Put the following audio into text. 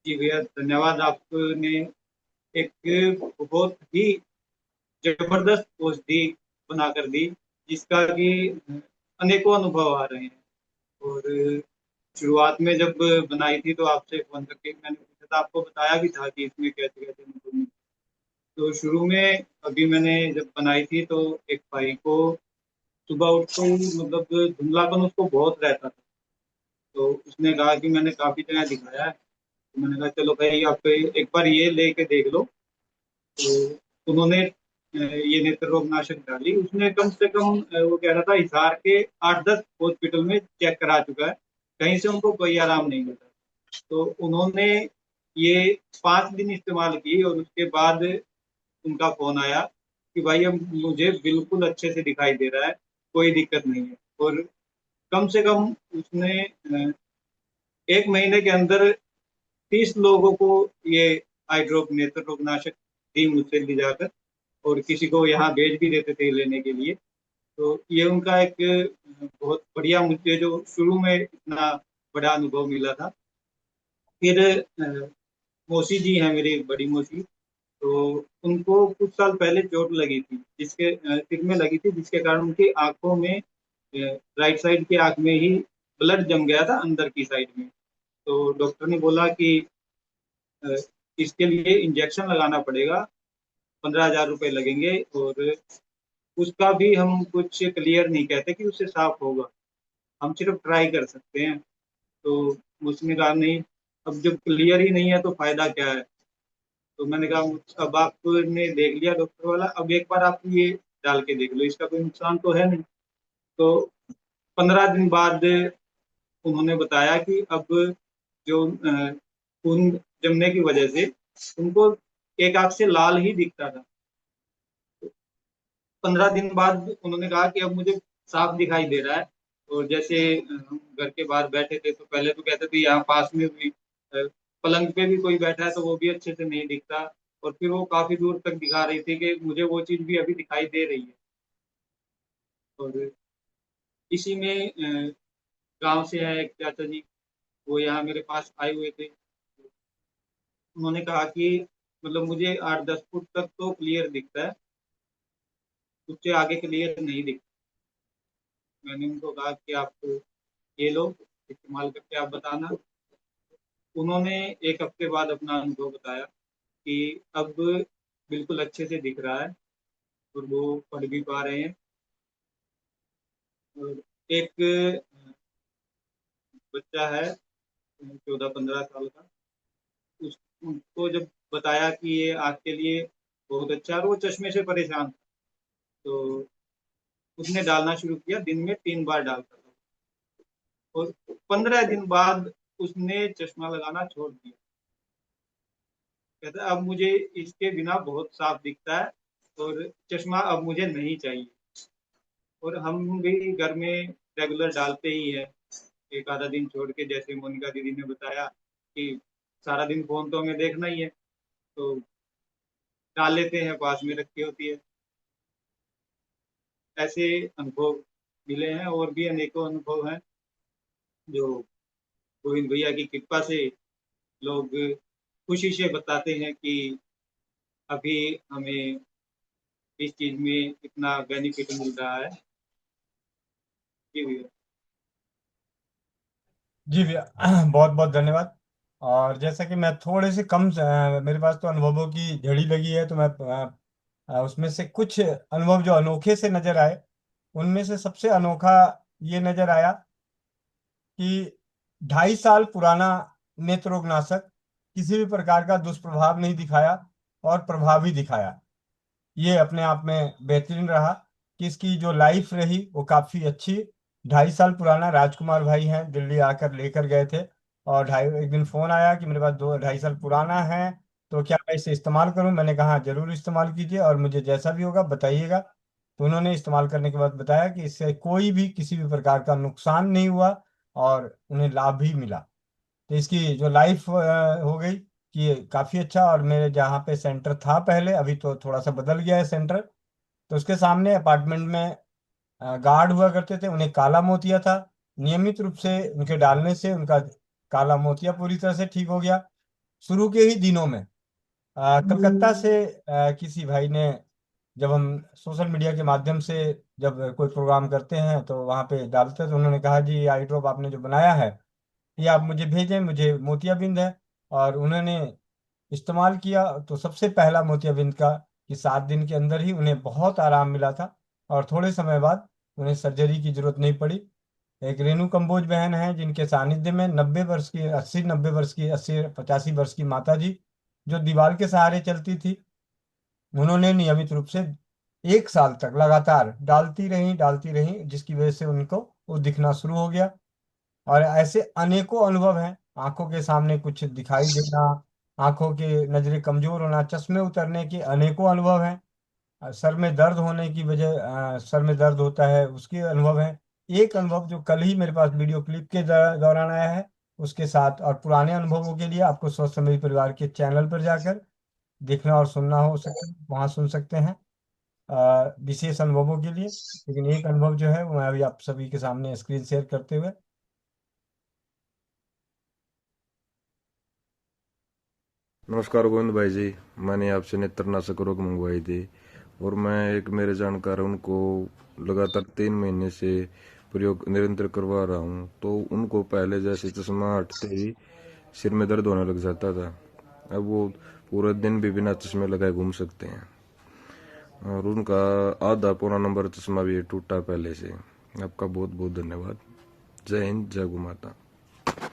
जी भैया, धन्यवाद। आपने एक बहुत ही जबरदस्त औषधि बनाकर दी, जिसका कि अनेकों अनुभव आ रहे हैं। और शुरुआत में जब बनाई थी तो आपसे फोन करके मैंने पूछा था, आपको बताया भी था कि इसमें कैसे कैसे अनुभव मिले। तो शुरू में अभी मैंने जब बनाई थी तो एक भाई को सुबह उठते ही मतलब धुंधलापन उसको बहुत रहता था। तो उसने कहा कि मैंने काफी जगह दिखाया है, तो मैंने कहा चलो भाई आप एक बार ये लेके देख लो। तो उन्होंने ये नेत्र रोग नाशक डाली। उसने कम से कम वो कह रहा था हिसार के 8-10 हॉस्पिटल में चेक करा चुका है, कहीं से उनको कोई आराम नहीं मिला। तो उन्होंने ये 5 दिन इस्तेमाल की और उसके बाद उनका फोन आया कि भाई अब मुझे बिल्कुल अच्छे से दिखाई दे रहा है, कोई दिक्कत नहीं है। और कम से कम उसने 1 महीने के अंदर 30 लोगों को ये आई ड्रॉप नेत्र रोगनाशक दी मुझसे ले जाकर, और किसी को यहाँ भेज भी देते थे लेने के लिए। तो ये उनका एक बहुत बढ़िया, मुझे जो शुरू में इतना बड़ा अनुभव मिला था। फिर मौसी जी हैं मेरी बड़ी मौसी, तो उनको कुछ साल पहले चोट लगी थी, जिसके सिर में लगी थी, जिसके कारण उनकी आंखों में, राइट साइड की आंख में ही ब्लड जम गया था अंदर की साइड में। तो डॉक्टर ने बोला कि अ, इसके लिए इंजेक्शन लगाना पड़ेगा, 15,000 रुपये लगेंगे। और उसका भी हम कुछ क्लियर नहीं कहते कि उससे साफ होगा, हम सिर्फ ट्राई कर सकते हैं। तो उसने कहा नहीं, अब जब क्लियर ही नहीं है तो फायदा क्या है। तो मैंने कहा अब आपने देख लिया डॉक्टर वाला, अब एक बार आप ये डाल के देख लो, इसका कोई नुकसान तो है नहीं। तो 15 दिन बाद उन्होंने बताया कि अब जो खून जमने की वजह से उनको एक आंख से लाल ही दिखता था। 15 दिन बाद उन्होंने कहा कि अब मुझे साफ दिखाई दे रहा है। और जैसे हम घर के बाहर बैठे थे तो पहले तो कहते थे यहाँ पास में भी पलंग पे भी कोई बैठा है तो वो भी अच्छे से नहीं दिखता। और फिर वो काफी दूर तक दिखा रही थी कि मुझे वो चीज भी अभी दिखाई दे रही है। और इसी में गांव से है एक चाचा जी, वो यहाँ मेरे पास आए हुए थे। उन्होंने कहा कि मतलब मुझे 8-10 फुट तक तो क्लियर दिखता है, उससे आगे क्लियर नहीं दिखता। मैंने उनको कहा कि आप ये लो, इस्तेमाल करके आप बताना। उन्होंने एक हफ्ते बाद अपना अनुभव बताया कि अब बिल्कुल अच्छे से दिख रहा है और वो पढ़ भी पा रहे हैं। और एक बच्चा है 14-15 साल का, उसको जब बताया कि ये आपके लिए बहुत अच्छा है, और वो चश्मे से परेशान था, तो उसने डालना शुरू किया, दिन में 3 बार डालता था। और 15 दिन बाद उसने चश्मा लगाना छोड़ दिया। कहता है अब मुझे इसके बिना बहुत साफ दिखता है और चश्मा अब मुझे नहीं चाहिए। और हम भी घर में रेगुलर डालते ही है, एक आधा दिन छोड़ के। जैसे मोनिका दीदी ने बताया कि सारा दिन फोन तो हमें देखना ही है, तो डाल लेते हैं, पास में रखी होती है। ऐसे अनुभव मिले हैं, और भी अनेकों अनुभव हैं जो गोविंद भैया की कृपा से लोग खुशी से बताते हैं कि अभी हमें इस चीज में इतना बेनिफिट मिल रहा है। जी भैया। जी भैया बहुत बहुत धन्यवाद। और जैसा कि मैं थोड़े से कम मेरे पास तो अनुभवों की झड़ी लगी है, तो मैं उसमें से कुछ अनुभव जो अनोखे से नजर आए, उनमें से सबसे अनोखा ये नजर आया कि 2.5 साल पुराना नेत्र रोगनाशक किसी भी प्रकार का दुष्प्रभाव नहीं दिखाया और प्रभावी दिखाया। ये अपने आप में बेहतरीन रहा कि इसकी जो लाइफ रही वो काफी अच्छी। 2.5 साल पुराना, राजकुमार भाई हैं, दिल्ली आकर लेकर गए थे। और ढाई एक दिन फोन आया कि मेरे पास 2-2.5 साल पुराना है, तो क्या मैं इसे इस्तेमाल करूं। मैंने कहा हाँ, जरूर इस्तेमाल कीजिए और मुझे जैसा भी होगा बताइएगा। तो उन्होंने इस्तेमाल करने के बाद बताया कि इससे कोई भी किसी भी प्रकार का नुकसान नहीं हुआ और उन्हें लाभ भी मिला। तो इसकी जो लाइफ हो गई कि ये काफ़ी अच्छा। और मेरे जहाँ पे सेंटर था पहले, अभी तो थोड़ा सा बदल गया है सेंटर, तो उसके सामने अपार्टमेंट में गार्ड हुआ करते थे, उन्हें काला मोतिया था। नियमित रूप से उनके डालने से उनका काला मोतिया पूरी तरह से ठीक हो गया। शुरू के ही दिनों में कलकत्ता से किसी भाई ने, जब हम सोशल मीडिया के माध्यम से जब कोई प्रोग्राम करते हैं तो वहाँ पे डालते हैं, तो उन्होंने कहा जी ये आई ड्रॉप आपने जो बनाया है ये आप मुझे भेजें, मुझे मोतियाबिंद है। और उन्होंने इस्तेमाल किया तो सबसे पहला मोतियाबिंद का कि 7 दिन के अंदर ही उन्हें बहुत आराम मिला था, और थोड़े समय बाद उन्हें सर्जरी की जरूरत नहीं पड़ी। एक रेणु कंबोज बहन है जिनके सानिध्य में 90 वर्ष की, 80 90 वर्ष की, 80 85 वर्ष की माता जी जो दीवार के सहारे चलती थी, उन्होंने नियमित रूप से 1 साल तक लगातार डालती रही, जिसकी वजह से उनको वो दिखना शुरू हो गया। और ऐसे अनेकों अनुभव हैं, आंखों के सामने कुछ दिखाई देना, आंखों के नजरें कमजोर होना, चश्मे उतरने के अनेकों अनुभव हैं। सर में दर्द होने की वजह, सर में दर्द होता है उसके अनुभव हैं। एक अनुभव जो कल ही मेरे पास वीडियो क्लिप के दौरान आया है उसके साथ, और पुराने अनुभवों के लिए आपको स्वस्थ समृद्धि परिवार के चैनल पर जाकर देखना और सुनना हो सकता है, वहाँ सुन सकते हैं विशेष अनुभवों के लिए। लेकिन एक अनुभव जो है वो मैं अभी आप सभी के सामने स्क्रीन शेयर करते हुए। नमस्कार गोविंद भाई जी। मैंने आपसे नेत्रनाशक रोग मंगवाई थी और मैं एक मेरे जानकार हैं, उनको लगातार 3 महीने से प्रयोग निरंतर करवा रहा हूँ। तो उनको पहले जैसे चश्मा हटते ही सिर में दर्द होने लग जाता था, अब वो पूरे दिन भी बिना चश्मे लगाए घूम सकते हैं। और उनका आधा पौना नंबर चश्मा भी टूटा पहले से। आपका बहुत बहुत धन्यवाद। जय हिंद, जय गौ माता।